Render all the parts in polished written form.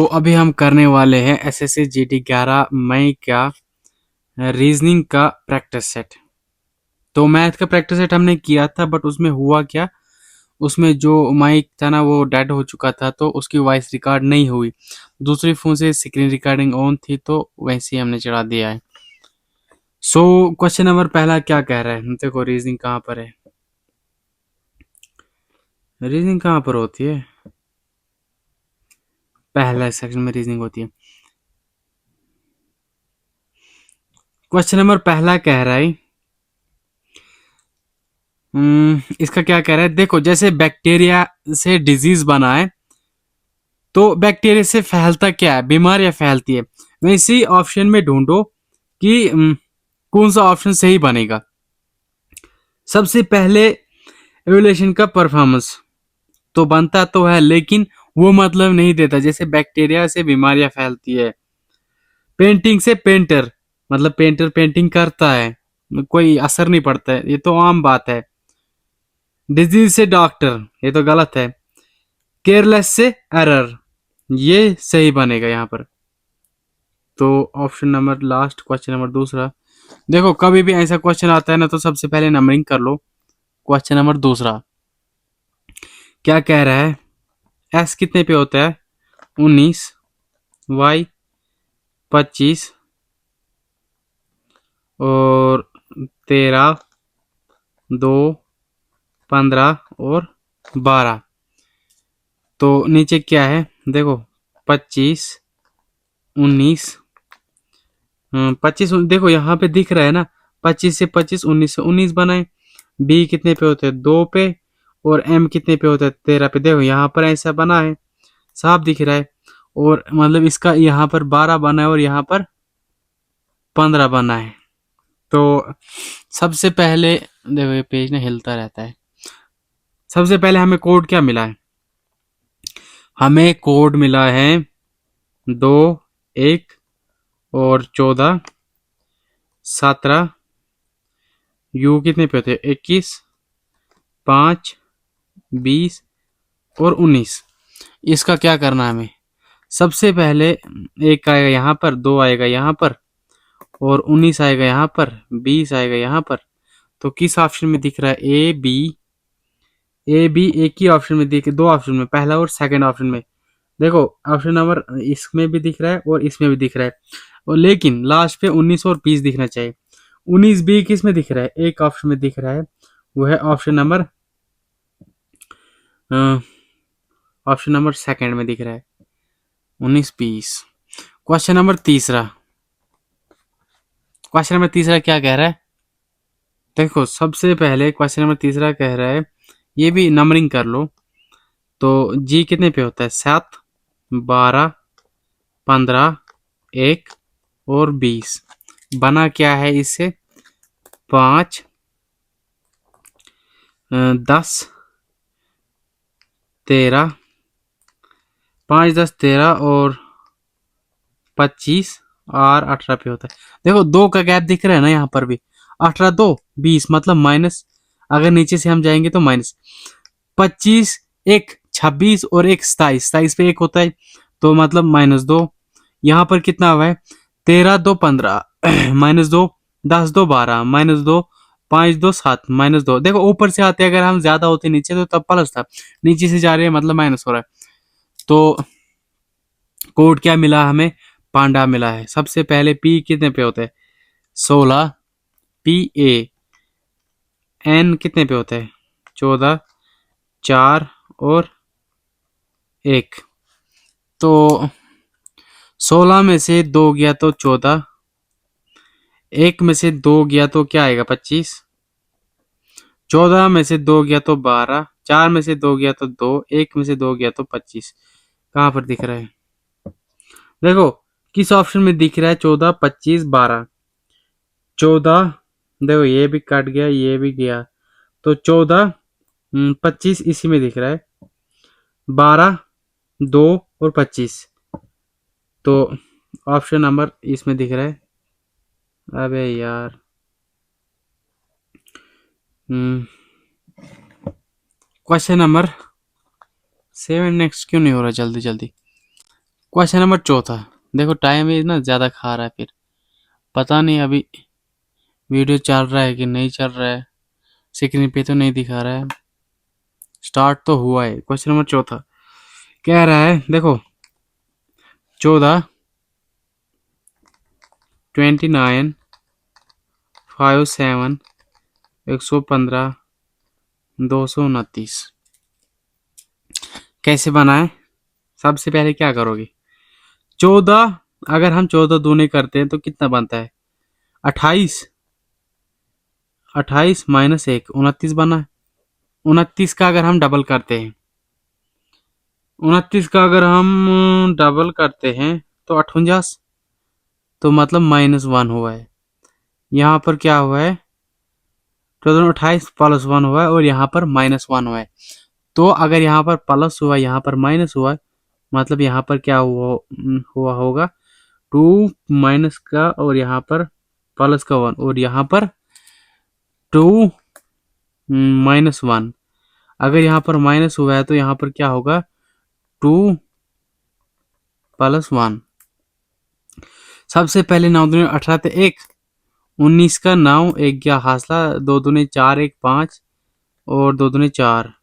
अभी हम करने वाले हैं एसएससी जीडी 11 मई का रीजनिंग का प्रैक्टिस सेट। तो मैथ का प्रैक्टिस सेट हमने किया था, बट उसमें हुआ क्या, उसमें जो माइक था ना वो डेड हो चुका था, तो उसकी वॉइस रिकॉर्ड नहीं हुई। दूसरी फोन से स्क्रीन रिकॉर्डिंग ऑन थी, तो वैसे ही हमने चढ़ा दिया है। क्वेश्चन नंबर पहला क्या कह रहा है, देखो रीजनिंग कहाँ पर है, रीजनिंग कहाँ पर होती है, पहला सेक्शन में रीजनिंग होती है। क्वेश्चन नंबर पहला कह रहा है, इसका क्या कह रहा है, देखो जैसे बैक्टीरिया से डिजीज बना है, तो बैक्टीरिया से फैलता क्या है, बीमारियां फैलती है। वैसे ही ऑप्शन में ढूंढो कि कौन सा ऑप्शन सही बनेगा। सबसे पहले एवोल्यूशन का परफॉर्मेंस तो बनता तो है, लेकिन वो मतलब नहीं देता। जैसे बैक्टीरिया से बीमारियां फैलती है, पेंटिंग से पेंटर, मतलब पेंटर पेंटिंग करता है, कोई असर नहीं पड़ता है, ये तो आम बात है। डिजीज से डॉक्टर, ये तो गलत है। केयरलेस से एरर, ये सही बनेगा यहाँ पर। तो option number last, question number दूसरा, देखो कभी भी ऐसा क्वेश्चन आता है ना, तो सबसे पहले नंबरिंग कर लो। क्वेश्चन नंबर दूसरा क्या कह रहा है, एस कितने पे होता है, 19, वाई 25 और 13, 2, 15 और 12। तो नीचे क्या है, देखो 25, 19, 25, देखो यहाँ पे दिख रहा है ना, 25 से 25, 19 से 19 बनाए। बी कितने पे होते हैं, 2 पे, और एम कितने पे होता है, 13 पे। देखो यहाँ पर ऐसा बना है, साफ दिख रहा है। और मतलब इसका यहाँ पर 12 बना है और यहाँ पर 15 बना है। तो सबसे पहले, देखो ये पेज ना हिलता रहता है। सबसे पहले हमें कोड क्या मिला है, हमें कोड मिला है 2, 1 और 14, 17, यू कितने पे होते हैं, 21, 5, 20 और 19। इसका क्या करना है हमें, सबसे पहले 1 आएगा यहाँ पर, 2 आएगा यहाँ पर, और 19 आएगा यहाँ पर, 20 आएगा यहाँ पर। तो किस ऑप्शन में दिख रहा है, ए बी एक ही ऑप्शन में दिख, दो ऑप्शन में, पहला और सेकंड ऑप्शन में। देखो ऑप्शन नंबर इसमें भी दिख रहा है और इसमें भी दिख रहा है, और लेकिन लास्ट पे 19 और 20 दिखना चाहिए। 19 बी किस में दिख रहा है, एक ऑप्शन में दिख रहा है, वो है ऑप्शन नंबर सेकंड में दिख रहा है, 19 20। क्वेश्चन नंबर तीसरा क्या कह रहा है, देखो सबसे पहले क्वेश्चन नंबर तीसरा कह रहा है, ये भी नंबरिंग कर लो। तो जी कितने पे होता है, 7, 12, 15, 1 और 20। बना क्या है इससे, 5, 10, 13, 5, 10, 13 और 25 और 18 पे होता है। देखो 2 का गैप दिख रहा है ना यहाँ पर भी, 18, 2, 20, मतलब माइनस। अगर नीचे से हम जाएंगे तो माइनस 25, 1 26 और 1 27, 27 पे 1 होता है, तो मतलब -2। यहाँ पर कितना हुआ है, 13, 2, 15, -2, 10, 2, 12, -2, 5, 2, 7, -2। देखो ऊपर से आते अगर हम ज्यादा होते नीचे तो तब प्लस था, नीचे से जा रहे हैं मतलब माइनस हो रहा है। तो कोड क्या मिला हमें, पांडा मिला है। सबसे पहले पी कितने पे होते हैं, 16, पी ए। एन कितने पे होते हैं, 14, 4 और 1। तो 16 में से 2 गया तो 14, 1 में से 2 गया तो क्या आएगा, 25, 14 में से 2 गया तो 12, 4 में से 2 गया तो 2, 1 में से 2 गया तो 25। कहाँ पर दिख रहा है, देखो किस ऑप्शन में दिख रहा है, 14, 25, 12। 14, देखो ये भी कट गया, ये भी गया, तो 14, 25 इसी में दिख रहा है, 12, 2 और 25। तो ऑप्शन नंबर इसमें दिख रहा है। अबे यार, क्वेश्चन नंबर 7 नेक्स्ट क्यों नहीं हो रहा जल्दी जल्दी। क्वेश्चन नंबर चौथा, देखो टाइम इज ना ज़्यादा खा रहा है, फिर पता नहीं अभी वीडियो चल रहा है कि नहीं चल रहा है, स्क्रीन पे तो नहीं दिखा रहा है। स्टार्ट तो हुआ है। क्वेश्चन नंबर चौथा कह रहा है, देखो 14, 29, 57, 115, 229 कैसे बनाए। सबसे पहले क्या करोगे, 14 अगर हम 14 दूने करते हैं तो कितना बनता है, 28, 28 माइनस 1 29 बना। 29 का अगर हम डबल करते हैं, 29 का अगर हम डबल करते हैं तो 48, तो मतलब -1 हुआ है। यहाँ पर क्या हुआ है, 28 +1 हुआ है और यहाँ पर -1 हुआ है। तो अगर यहाँ पर प्लस हुआ, यहाँ पर माइनस हुआ, मतलब यहाँ पर क्या हुआ होगा, 2 माइनस का और यहाँ पर प्लस का 1 और यहाँ पर 2 -1। अगर यहाँ पर माइनस हुआ है तो यहाँ पर क्या होगा, 2 + 1। सबसे पहले 9 दूनी 18 थे 1, 19 का 9 1 गया हासला, 2 दूनी 4 1 5 और 2 दूनी 4,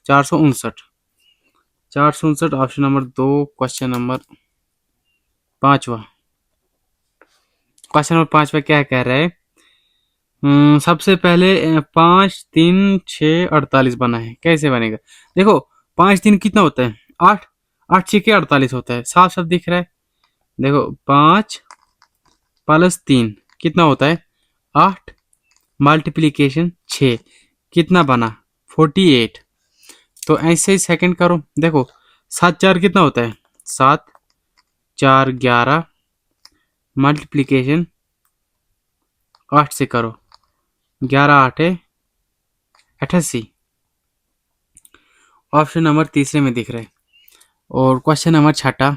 459। 459 ऑप्शन नंबर 2। क्वेश्चन नंबर 5वां, क्वेश्चन नंबर 5वां क्या कह रहा है, सबसे पहले 5 3 6 48 बना है, कैसे बनेगा। देखो 5 3 कितना होता है, 8, 8 6 के 48 होता है, साफ साफ दिख रहा है। देखो 5 + 3 कितना होता है, 8 मल्टीप्लीकेशन 6 कितना बना, 48। तो ऐसे ही सेकंड करो, देखो 7 4 कितना होता है, 7 4 11 मल्टीप्लीकेशन 8 से करो, 11 8 88। ऑप्शन नंबर तीसरे में दिख रहा है। और क्वेश्चन नंबर छठा,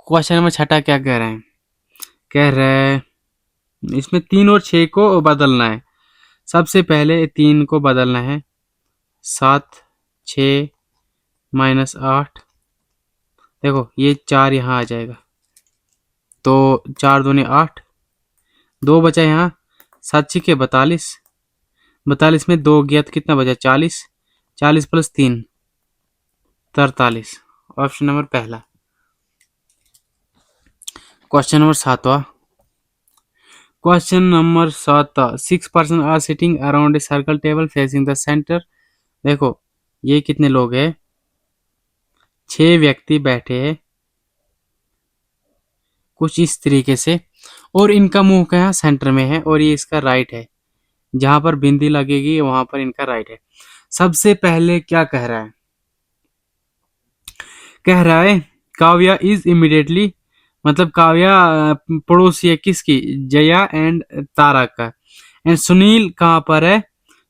क्वेश्चन नंबर छठा क्या कह रहे हैं, कह रहे हैं इसमें 3 और 6 को बदलना है। सबसे पहले 3 को बदलना है, 7 6 -8, देखो ये 4 यहाँ आ जाएगा, तो 4 दूनी 8, 2 बचा यहाँ, 7 6 42, 42 में 2 गया तो कितना बचा, 40, 40 + 3 43। ऑप्शन नंबर पहला। क्वेश्चन नंबर 7वां, question number 7, 6 person are sitting around a circle table facing the centre. देखो ये कितने लोग हैं, 6 व्यक्ति बैठे हैं कुछ इस तरीके से, और इनका मुंह क्या सेंटर में है और ये इसका राइट है, जहां पर बिंदी लगेगी वहां पर इनका राइट है। सबसे पहले क्या कह रहा है, कह रहा है काव्या इज इमीडिएटली, मतलब काव्या पड़ोसी है किसकी, जया एंड तारा का। एंड सुनील कहाँ पर है,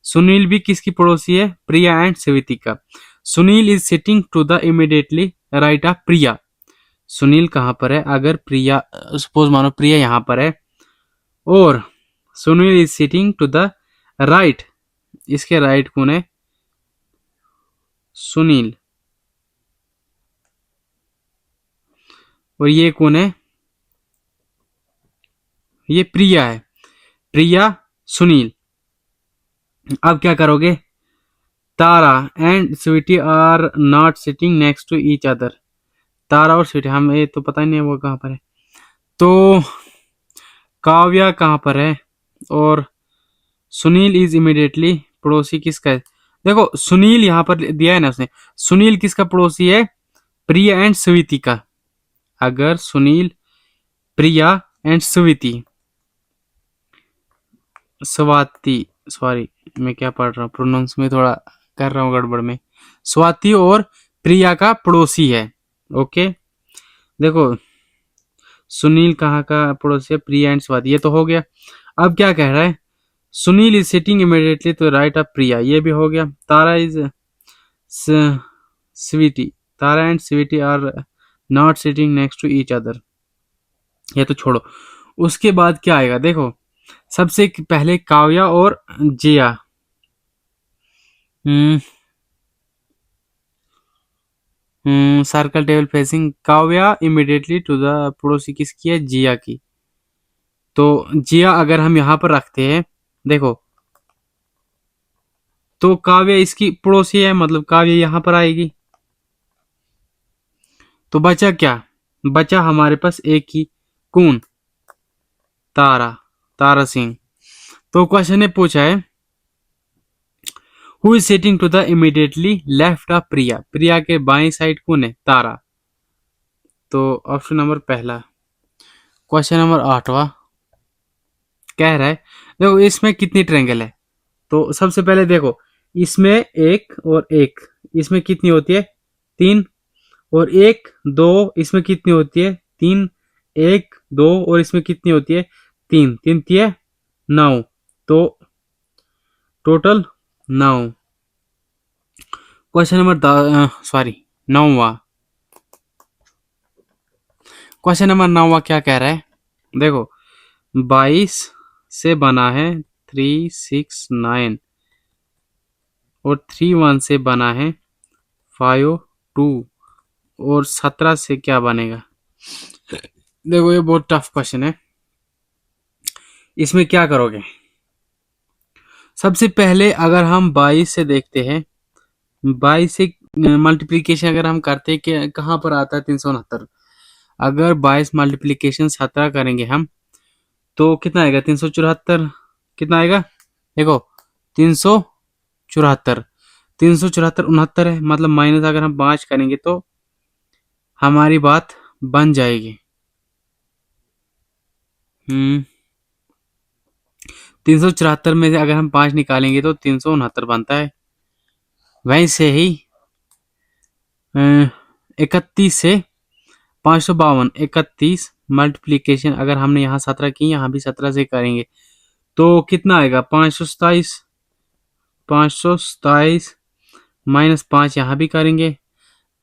सुनील भी किसकी पड़ोसी है, प्रिया एंड स्वीति का। Sunil is sitting to the immediately right of Priya. Sunil कहाँ पर है, अगर प्रिया, सपोज मानो प्रिया यहाँ पर है और Sunil is sitting to the right, इसके राइट कौन है, सुनील, और ये कौन है, ये प्रिया है, प्रिया सुनील। अब क्या करोगे, Tara and Sweety are not sitting next to each other. Tara और स्वीटी, हम ये तो पता ही नहीं है वो कहाँ पर है। तो काव्या कहाँ पर है और सुनील इज इमीडिएटली पड़ोसी किसका है। देखो सुनील यहाँ पर दिया है ना उसने, सुनील किसका पड़ोसी है, प्रिया एंड स्वीति का। अगर सुनील, प्रिया एंड स्वीति, स्वाति, सॉरी मैं क्या पढ़ रहा हूँ, प्रोनाउंस में थोड़ा कर रहा हूँ गड़बड़ में, स्वाति और प्रिया का पड़ोसी है। ओके, देखो सुनील कहाँ का पड़ोसी है, प्रिया एंड स्वाति, ये तो हो गया। अब क्या कह रहा है, Sunil is sitting immediately to right of Priya, ये भी हो गया। Tara is Sweety, Tara and Sweety are not sitting next to each other, ये तो छोड़ो। उसके बाद क्या आएगा, देखो सबसे पहले काव्या और Jiya, circle table facing Kavya immediately to the, पड़ोसी किसकी है, जिया की। तो जिया अगर हम यहाँ पर रखते हैं, देखो, तो काव्या इसकी पड़ोसी है, मतलब काव्या यहाँ पर आएगी। तो बचा क्या, बचा हमारे पास एक ही, कौन, तारा, तारा सिंह। तो क्वेश्चन ने पूछा है who is sitting to the immediately left of Priya, Priya के बाएं साइड कौन है, तारा। तो ऑप्शन नंबर पहला। क्वेश्चन नंबर 8वां कह रहा है, देखो इसमें कितनी ट्रायंगल है। तो सबसे पहले देखो, इसमें एक और एक, इसमें कितनी होती है, 3, और 1 2, इसमें कितनी होती है, 3, 1 2, और इसमें कितनी होती है, 3 3 3 9, तो टोटल 9। क्वेश्चन नंबर सॉरी 9वां, क्वेश्चन नंबर 9वां क्या कह रहा है, देखो 22 से बना है 3 6 9, और 3 1 से बना है 5 2, और 17 से क्या बनेगा। देखो ये बहुत टफ क्वेश्चन है, इसमें क्या करोगे। सबसे पहले अगर हम 22 से देखते हैं, 22 से मल्टीप्लीकेशन अगर हम करते हैं कि कहाँ पर आता है 369, अगर 22 मल्टीप्लीकेशन 17 करेंगे हम, तो कितना आएगा, 374, कितना आएगा, देखो 374, 374 69 है, मतलब माइनस अगर हम 5 करेंगे तो हमारी बात बन जाएगी। 374 में से अगर हम 5 निकालेंगे तो 369 बनता है। वैसे ही 31 से 552, 31 मल्टीप्लीकेशन अगर हमने यहाँ 17 की, यहाँ भी 17 से करेंगे तो कितना आएगा, 527, 527 माइनस 5 यहाँ भी करेंगे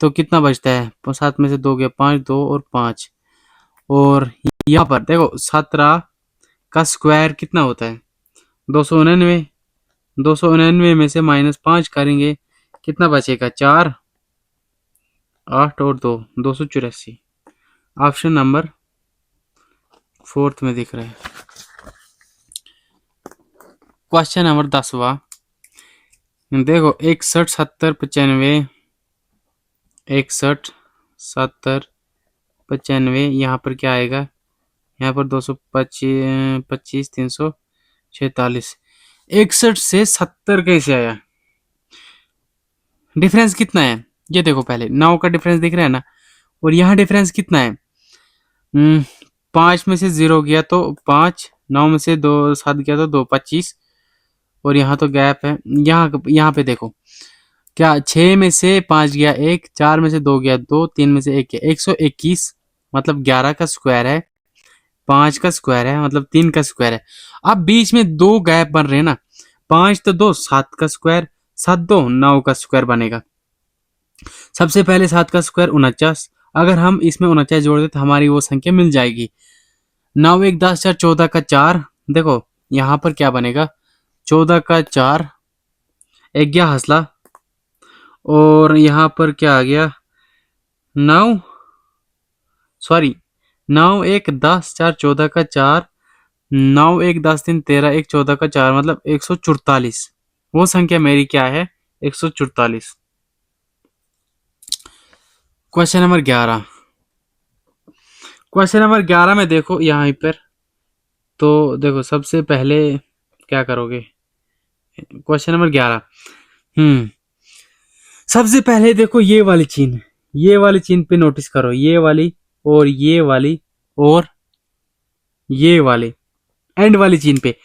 तो कितना बचता है, 7 में से 2 गया, 5 2 और 5, और यहाँ पर देखो 17 का स्क्वायर कितना होता है, 299, 299 में से माइनस 5 करेंगे, कितना बचेगा, 4 8 और 2 284। ऑप्शन नंबर 4 में दिख रहा है। क्वेश्चन नंबर 10वां, देखो 61 70 95, 61 70 95, यहाँ पर क्या आएगा, यहाँ पर 225 25 346, 61 से 70 कैसे आया, डिफरेंस कितना है, ये देखो पहले 9 का डिफरेंस दिख रहा है ना, और यहाँ डिफरेंस कितना है, 5 में से 0 गया तो 5, 9 में से 2 7 गया तो 2 25, और यहाँ तो गैप है, यहाँ पे देखो क्या, 6 में से 5 गया 1, 4 में से 2 गया 2, 3 में से 1 गया, 121, मतलब 11 का स्क्वायर है, 5 का स्क्वायर है, मतलब 3 का स्क्वायर है। अब बीच में 2 गैप बन रहे हैं ना, 5 तो 2 7 का स्क्वायर, 7 2 9 का स्क्वायर बनेगा। सबसे पहले 7 का स्क्वायर 49, अगर हम इसमें 49 जोड़ दे तो हमारी वो संख्या मिल जाएगी। 9 1 10 4 14 का 4, देखो यहाँ पर क्या बनेगा, 14 का 4, एक गया हंसला, और यहाँ पर क्या आ गया, 9 सॉरी 9 1 10 4 14 का 4, 9 1 10 3 13 1 14 का 4, मतलब 144, वो संख्या मेरी क्या है, 144। क्वेश्चन नंबर 11, क्वेश्चन नंबर 11 में देखो यहाँ पर, तो देखो सबसे पहले क्या करोगे, क्वेश्चन नंबर 11, सबसे पहले देखो ये वाली चिन्ह, ये वाली चिन्ह पे नोटिस करो, ये वाली और ये वाली और ये वाली एंड वाली चिन्ह पे,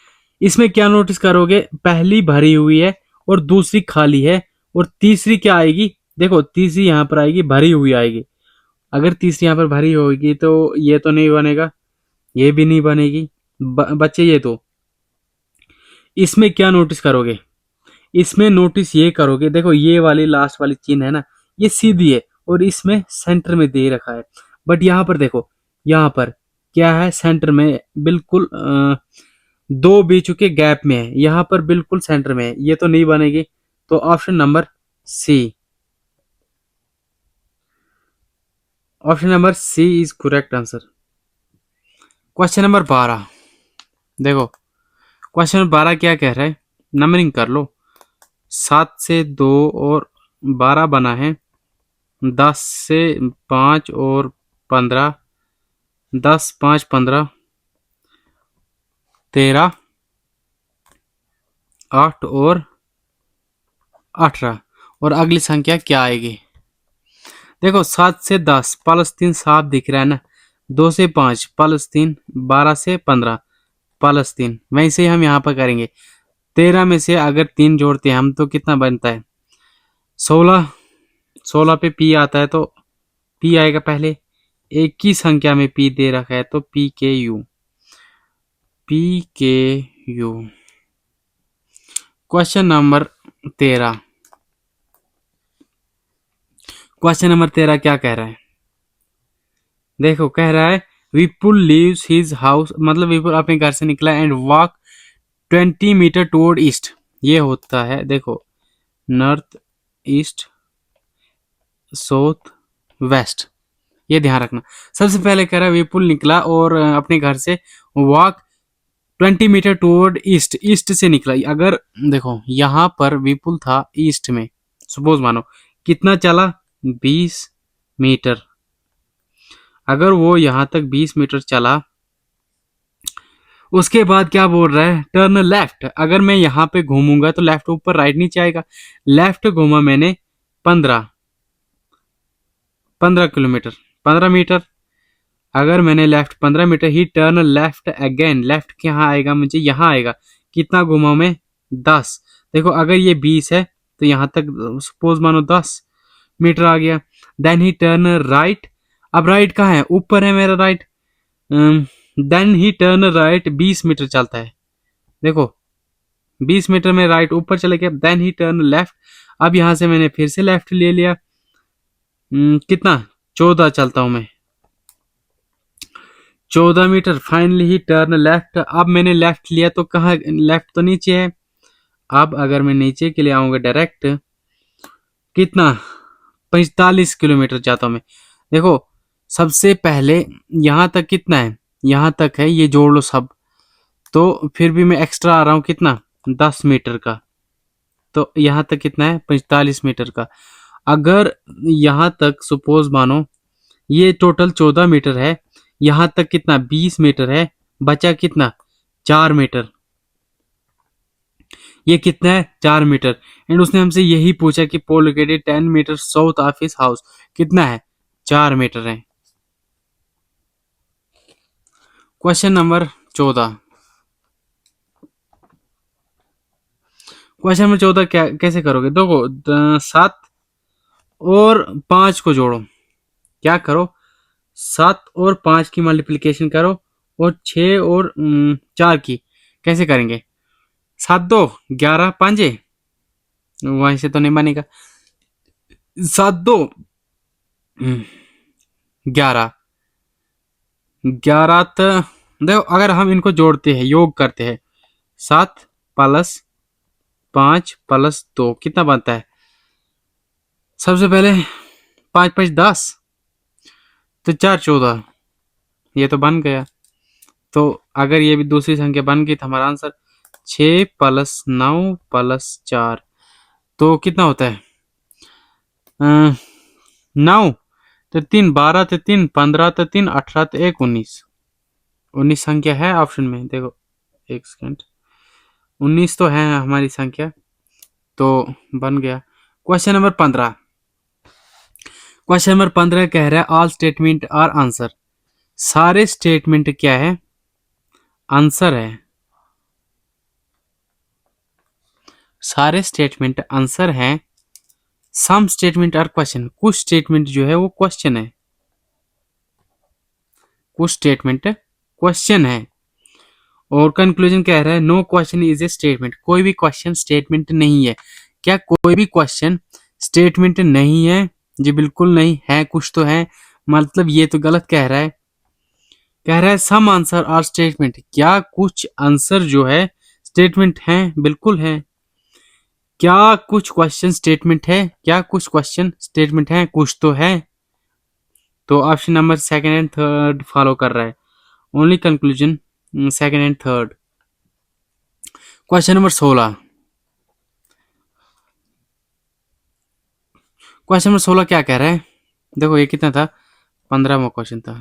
इसमें क्या नोटिस करोगे, पहली भरी हुई है और दूसरी खाली है, और तीसरी क्या आएगी, देखो तीसरी यहाँ पर आएगी, भरी हुई आएगी। अगर तीसरी यहाँ पर भरी होगी तो ये तो नहीं बनेगा, ये भी नहीं बनेगी, बच्चे ये तो, इसमें क्या नोटिस करोगे, इसमें नोटिस ये करोगे, देखो ये वाली लास्ट वाली चिन्ह है ना, ये सीधी है और इसमें सेंटर में दे रखा है, बट यहाँ पर देखो, यहाँ पर क्या है, सेंटर में बिल्कुल 2 बीचों के गैप में है, यहाँ पर बिल्कुल सेंटर में है, ये तो नहीं बनेगी। तो option number C, option number C is correct answer. Question number 12, देखो क्वेश्चन नंबर 12 क्या कह रहा है, नंबरिंग कर लो। 7 से 2 और 12 बना है, 10 से 5 और 15, 10 5 15, 13, 8 और 18, और अगली संख्या क्या आएगी। देखो 7 से 10 प्लस 3 साफ दिख रहा है ना, 2 से 5 प्लस 3, 12 से 15 प्लस 3, वैसे ही हम यहाँ पर करेंगे। 13 में से अगर 3 जोड़ते हैं हम तो कितना बनता है, 16। 16 पे पी आता है तो पी आएगा पहले, एक ही संख्या में पी दे रखा है तो पी के यू, पी के you. Question number 13, question number 13 क्या कह रहा है, देखो कह रहा है विपुल लीव्स हिज हाउस, मतलब विपुल अपने घर से निकला and walk 20 meter toward east. ये होता है देखो नॉर्थ ईस्ट साउथ वेस्ट, ये ध्यान रखना। सबसे पहले कह रहा है विपुल निकला और अपने घर से walk 20 meter toward east, east से निकला। अगर देखो यहाँ पर विपुल था ईस्ट में, सपोज मानो कितना चला 20 मीटर, अगर वो यहाँ तक 20 मीटर चला, उसके बाद क्या बोल रहा है टर्न लेफ्ट। अगर मैं यहाँ पे घूमूंगा तो लेफ्ट ऊपर राइट नीचे आएगा, लेफ्ट घूमा मैंने 15 किलोमीटर 15 मीटर, अगर मैंने left 15 meter he turn left again, left यहाँ आएगा मुझे, यहाँ आएगा कितना घुमा मैं 10। देखो अगर ये 20 है तो यहाँ तक सपोज मानो 10 मीटर आ गया। देन ही टर्न राइट, अब राइट कहाँ है, ऊपर है मेरा right. Then he turn right 20 meter चलता है, देखो 20 मीटर में राइट ऊपर चले गया। देन ही टर्न लेफ्ट, अब यहां से मैंने फिर से लेफ्ट ले लिया, कितना 14 चलता हूं मैं, 14 meter. Finally he turn left, अब मैंने लेफ्ट लिया तो कहाँ, लेफ्ट तो नीचे है। अब अगर मैं नीचे के लिए आऊंगा डायरेक्ट, कितना 45 किलोमीटर जाता हूं मैं। देखो सबसे पहले यहां तक कितना है, यहां तक है, ये जोड़ लो सब, तो फिर भी मैं एक्स्ट्रा आ रहा हूं कितना 10 मीटर का, तो यहाँ तक कितना है 45 मीटर का। अगर यहाँ तक सपोज मानो ये टोटल 14 मीटर है, यहाँ तक कितना 20 मीटर है, बचा कितना 4 मीटर, ये कितना है 4 मीटर। एंड उसने हमसे यही पूछा कि pole located 10 metre south of his house, कितना है 4 मीटर है। क्वेश्चन नंबर 14, क्वेश्चन नंबर 14 क्या कैसे करोगे, देखो 7 और 5 को जोड़ो, क्या करो 7 और 5 की मल्टीप्लिकेशन करो और 6 और 4 की कैसे करेंगे, 7 2 11 पांजे, वहीं से तो नहीं बनेगा, 7 2 11, 11 तो देखो अगर हम इनको जोड़ते हैं योग करते हैं, 7 प्लस 5 प्लस 2 कितना बनता है, सबसे पहले 5 5 10, तो 4 14, ये तो बन गया। तो अगर ये भी दूसरी संख्या बन गई तो हमारा आंसर 6 प्लस 9 प्लस 4, तो कितना होता है 9 तो 3 12 तो 3 15 तो 3 18 तो 1 19, 19 संख्या है ऑप्शन में, देखो एक सेकंड, 19 तो है हमारी संख्या, तो बन गया। क्वेश्चन नंबर 15, क्वेश्चन नंबर 15 कह रहा है ऑल स्टेटमेंट आर आंसर, सारे स्टेटमेंट क्या है आंसर है, सारे स्टेटमेंट आंसर हैं। सम स्टेटमेंट आर क्वेश्चन, कुछ स्टेटमेंट जो है वो क्वेश्चन है, कुछ स्टेटमेंट क्वेश्चन है। और कंक्लूजन कह रहा है no question is a statement, कोई भी क्वेश्चन स्टेटमेंट नहीं है। क्या कोई भी क्वेश्चन स्टेटमेंट नहीं है, जी बिल्कुल नहीं है, कुछ तो है, मतलब ये तो गलत कह रहा है। कह रहा है सम आंसर आर स्टेटमेंट, क्या कुछ आंसर जो है स्टेटमेंट है, बिल्कुल है। क्या कुछ क्वेश्चन स्टेटमेंट है, क्या कुछ क्वेश्चन स्टेटमेंट है, कुछ तो है। तो option number second and third follow कर रहा है। Only conclusion second and third. Question number 16। Question number 16 क्या कह रहा है? देखो ये कितना था, 15वां क्वेश्चन था।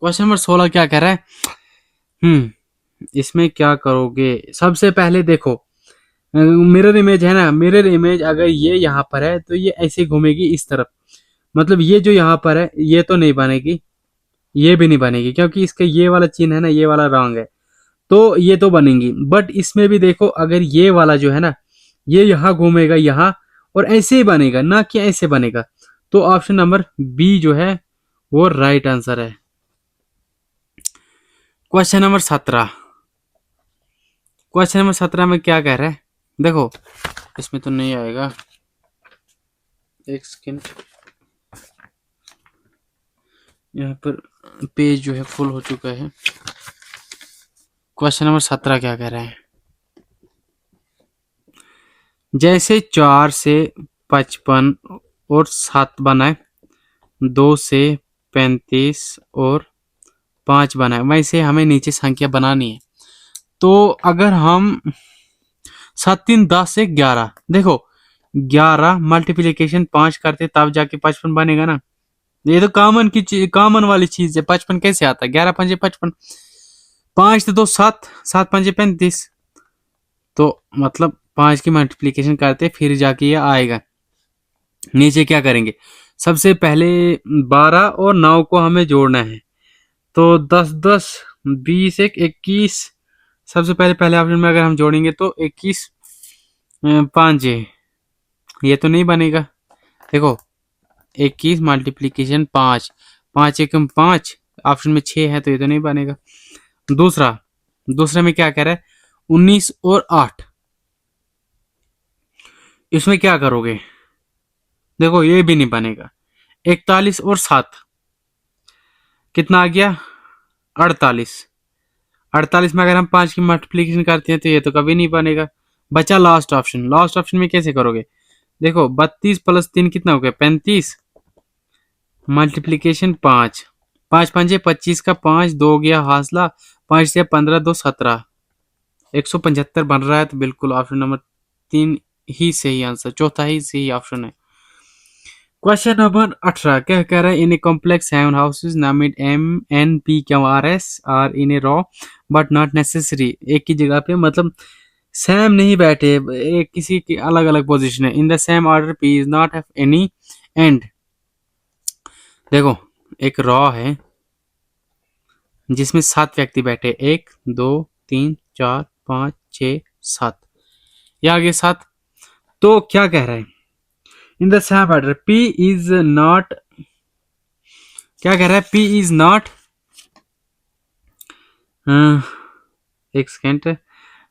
क्वेश्चन नंबर 16 क्या कह रहा है? इसमें क्या करोगे? सबसे पहले देखो मिरर इमेज है ना, मिरर इमेज अगर ये यहाँ पर है तो ये ऐसे घूमेगी इस तरफ, मतलब ये जो यहाँ पर है ये तो नहीं बनेगी, ये भी नहीं बनेगी क्योंकि इसका ये वाला चिन्ह है ना, ये वाला रॉन्ग है, तो ये तो बनेंगी। बट इसमें भी देखो अगर ये वाला जो है ना, ये यहाँ घूमेगा यहाँ और ऐसे ही बनेगा, ना कि ऐसे बनेगा। तो ऑप्शन नंबर बी जो है वो राइट आंसर है। Question number 17। क्वेश्चन नंबर 17 में क्या कह रहा है? देखो इसमें तो नहीं आएगा, एक सेकेंड, यहाँ पर पेज जो है फुल हो चुका है। क्वेश्चन नंबर 17 क्या कह रहा है? जैसे 4 से 55 और 7 बनाए, 2 से 35 और 5 बनाए, वैसे हमें नीचे संख्या बनानी है। तो अगर हम 7 3 10 से 11, देखो 11 मल्टीप्लीकेशन 5 करते तब जाके 55 बनेगा ना। ये तो कॉमन वाली चीज है। 55 कैसे आता है? 11 पंजे 55, 5 तो 7, 7 पंजे 35, तो मतलब 5 की मल्टीप्लीकेशन करते फिर जाके ये आएगा। नीचे क्या करेंगे? सबसे पहले 12 और 9 को हमें जोड़ना है, तो 10 10 20 1 21। सबसे पहले ऑप्शन में अगर हम जोड़ेंगे तो 21 5, ये तो नहीं बनेगा। देखो 21 मल्टीप्लीकेशन 5, 5 एकम 5, ऑप्शन में 6 है तो ये तो नहीं बनेगा। दूसरे में क्या कह रहा है? 19 और 8, इसमें क्या करोगे? देखो ये भी नहीं बनेगा। 41 और 7 कितना आ गया? 48। 48 में अगर हम 5 की मल्टीप्लीकेशन करते हैं तो ये तो कभी नहीं बनेगा। बचा लास्ट ऑप्शन। लास्ट ऑप्शन में कैसे करोगे? देखो 32 प्लस 3 कितना हो गया? 35 मल्टीप्लीकेशन 5, 5 पंजे 25 का 5, 2 गया हासला, 5 से 15 2 17, 175 बन रहा है। तो बिल्कुल ऑप्शन नंबर 3 ही सही आंसर, चौथा ही सही ऑप्शन है। क्वेश्चन नंबर 18 क्या कह रहा है? In a complex 7 houses named M N P Q R S are in a row but not necessary. एक की जगह पे मतलब सेम नहीं बैठे, एक किसी की अलग अलग पोजीशन है। इन the same order P is not have any and. देखो एक रॉ है जिसमें 7 व्यक्ति बैठे, 1 2 3 4 5 6 7, ये आगे 7। तो क्या कह रहा है? इन the same order P is not, क्या कह रहा है? पी इज नॉट, एक second,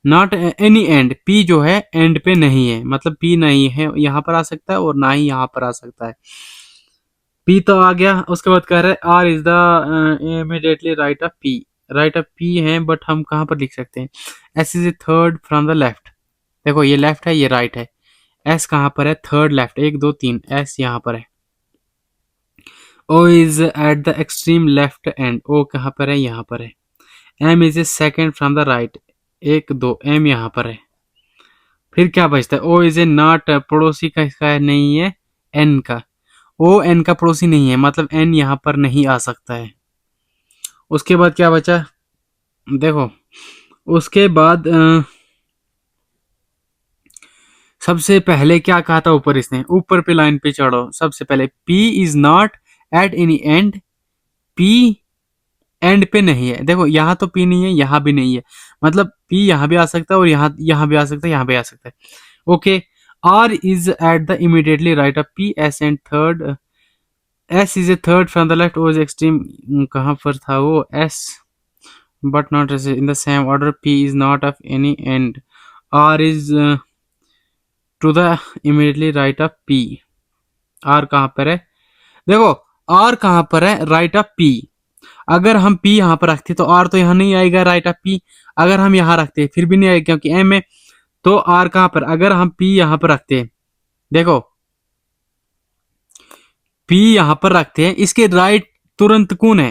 not any and. P जो है एंड पे नहीं है, मतलब पी नहीं है यहाँ पर आ सकता है और ना ही यहाँ पर आ सकता है। पी तो आ गया। उसके बाद कह रहा है R is the immediately right of P. Right of P है बट हम कहाँ पर लिख सकते हैं? S is a third from the left. देखो ये लेफ्ट है, ये राइट है। एस कहाँ पर है? थर्ड लेफ्ट, 1 2 3, एस यहाँ पर है। O is at the extreme left end, O कहाँ पर है? यहाँ पर है। M is a second from the right, 1 2, M यहाँ पर है। फिर क्या बचता है? ओ इज ए नॉट, पड़ोसी का इसका है, नहीं है एन का। ओ एन का पड़ोसी नहीं है, मतलब एन यहाँ पर नहीं आ सकता है। उसके बाद क्या बचा? देखो उसके बाद सबसे पहले क्या कहा था ऊपर? इसने ऊपर पे लाइन पे चढ़ो। सबसे पहले P is not at any and, P and पे नहीं है। देखो यहाँ तो पी नहीं है, यहाँ भी नहीं है, मतलब पी यहाँ भी आ सकता है और यहाँ भी आ सकता है, यहाँ भी आ सकता है। Okay, R is at the immediately right of P, S and third, S is a third from the left, O is extreme, कहाँ पर था वो? S but not in the same order, P is not of any end, R is to the immediately right of P. R कहाँ पर है? देखो R कहाँ पर है? Right of P. अगर हम पी यहाँ पर रखते तो आर तो यहाँ नहीं आएगा राइट ऑफ पी। अगर हम यहाँ रखते फिर भी नहीं आएगा क्योंकि एम है, तो आर कहाँ पर? अगर हम पी यहाँ पर रखते, देखो पी यहां पर रखते हैं, इसके राइट तुरंत कौन है,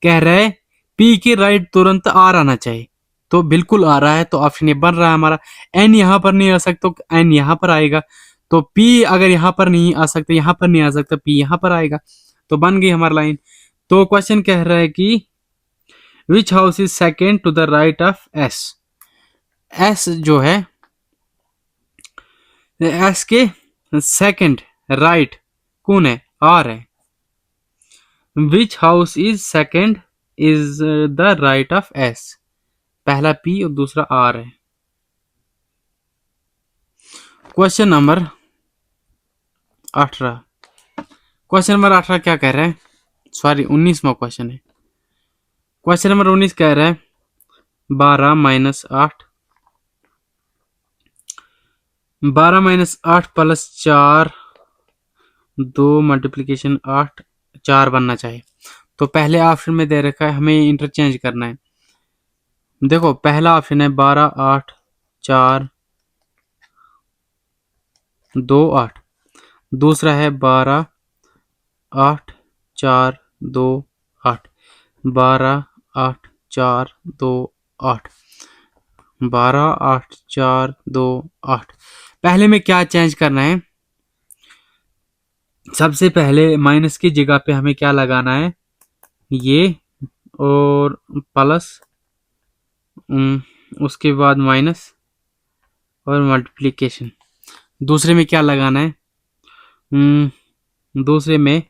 कह रहे हैं पी के राइट तुरंत आर आना चाहिए, तो बिल्कुल आ रहा है, तो ऑप्शन ए बन रहा है हमारा। एन यहां पर नहीं आ सकता तो एन यहां पर आएगा, तो पी अगर यहां पर नहीं आ सकता, यहां पर नहीं आ सकता, पी यहां पर आएगा, तो बन गई हमारी लाइन। तो क्वेश्चन कह रहा है कि which house is second to the right of S. S जो है, एस के सेकंड राइट कौन है, आर है। विच house is second is the right of S, पहला पी और दूसरा आर है। क्वेश्चन नंबर 18, क्वेश्चन नंबर 18 क्या कह रहा है, सॉरी 19वां क्वेश्चन है। क्वेश्चन नंबर 19 कह रहा है 12 माइनस 8, 12 माइनस 8 प्लस 4, 2 मल्टीप्लीकेशन 8, 4 बनना चाहिए। तो पहले ऑप्शन में दे रखा है, हमें इंटरचेंज करना है। देखो पहला ऑप्शन है 12 8 4 2 8, दूसरा है 12 8 4 2 8, 12 8 4 2 8, 12 8 4 2 8। पहले में क्या चेंज करना है, सबसे पहले माइनस की जगह पे हमें क्या लगाना है, ये और प्लस, उसके बाद माइनस और मल्टीप्लिकेशन। दूसरे में क्या लगाना है, दूसरे में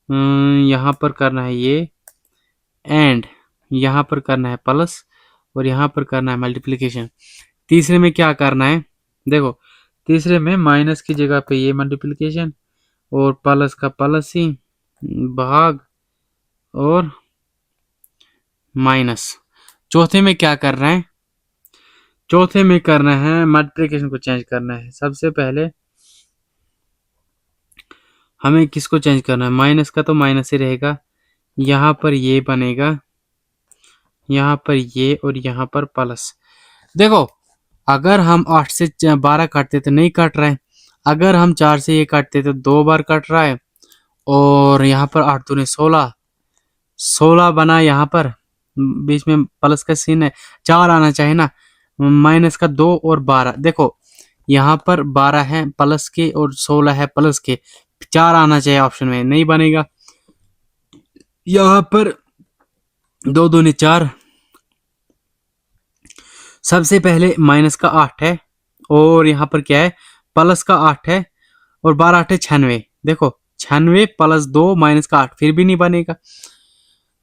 यहाँ पर करना है ये एंड, यहाँ पर करना है प्लस और यहाँ पर करना है मल्टीप्लिकेशन। तीसरे में क्या करना है, देखो तीसरे में माइनस की जगह पे ये मल्टीप्लिकेशन और प्लस का प्लस ही भाग और माइनस। चौथे में क्या कर रहे हैं, चौथे में करना है मल्टीप्लिकेशन को चेंज करना है। सबसे पहले हमें किसको चेंज करना है, माइनस का तो माइनस ही रहेगा, यहाँ पर ये बनेगा, यहाँ पर ये और यहाँ पर प्लस। देखो अगर हम 8 से 12 काटते तो नहीं काट रहा है, अगर हम 4 से ये काटते तो 2 बार कट रहा है, और यहाँ पर 8 दूनी 16, 16 बना, यहाँ पर बीच में प्लस का सीन है, 4 आना चाहिए ना, माइनस का 2 और 12। देखो यहाँ पर 12 है प्लस के और 16 है प्लस के, 4 आना चाहिए ऑप्शन में, नहीं बनेगा। यहाँ पर 2 दूनी 4, सबसे पहले माइनस का 8 है और यहाँ पर क्या है प्लस का 8 है और 12 8 है 96। देखो 96 प्लस 2 माइनस का 8, फिर भी नहीं बनेगा।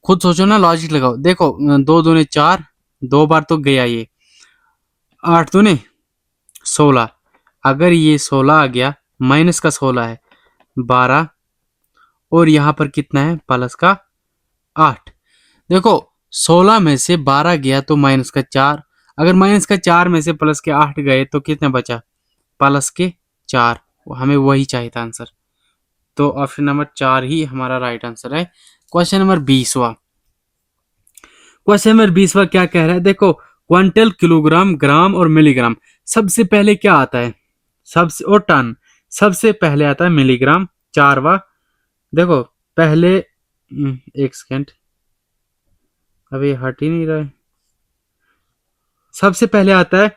खुद सोचो ना, लॉजिक लगाओ। देखो 2 दूनी 4, 2 बार तो गया ये, 8 दूनी 16, अगर ये 16 आ गया, माइनस का 16 है 12 और यहाँ पर कितना है प्लस का 8। देखो 16 में से 12 गया तो माइनस का 4, अगर माइनस का 4 में से प्लस के 8 गए तो कितना बचा, प्लस के 4। हमें वही चाहिए था आंसर, तो ऑप्शन नंबर 4 ही हमारा राइट आंसर है। क्वेश्चन नंबर 20वां, क्वेश्चन नंबर 20वां क्या कह रहा है, देखो क्विंटल, किलोग्राम, ग्राम और मिलीग्राम, सबसे पहले क्या आता है, सबसे और टन, सबसे पहले आता है मिलीग्राम। 4वां, देखो पहले एक सेकेंड, अभी हट ही नहीं रहा है, सबसे पहले आता है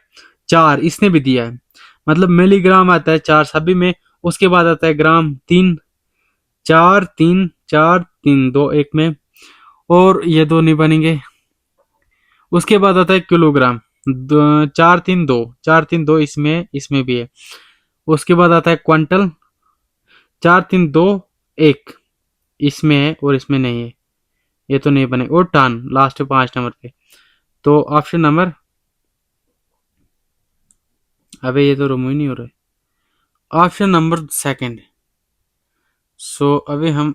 4, इसने भी दिया है, मतलब मिलीग्राम आता है 4 सभी में, उसके बाद आता है ग्राम 3, 4 3 4 3 2 1 में, और ये 2 नहीं बनेंगे। उसके बाद आता है किलोग्राम, 4 3 2, 4 3 2 इसमें, इसमें भी है। उसके बाद आता है क्विंटल, 4 3 2 1, इसमें है और इसमें नहीं है, ये तो नहीं बनेगा। और टन लास्ट 5 नंबर पे, तो ऑप्शन नंबर, अबे ये तो रिमूव नहीं हो रहा है, ऑप्शन नंबर सेकंड। सो अभी हम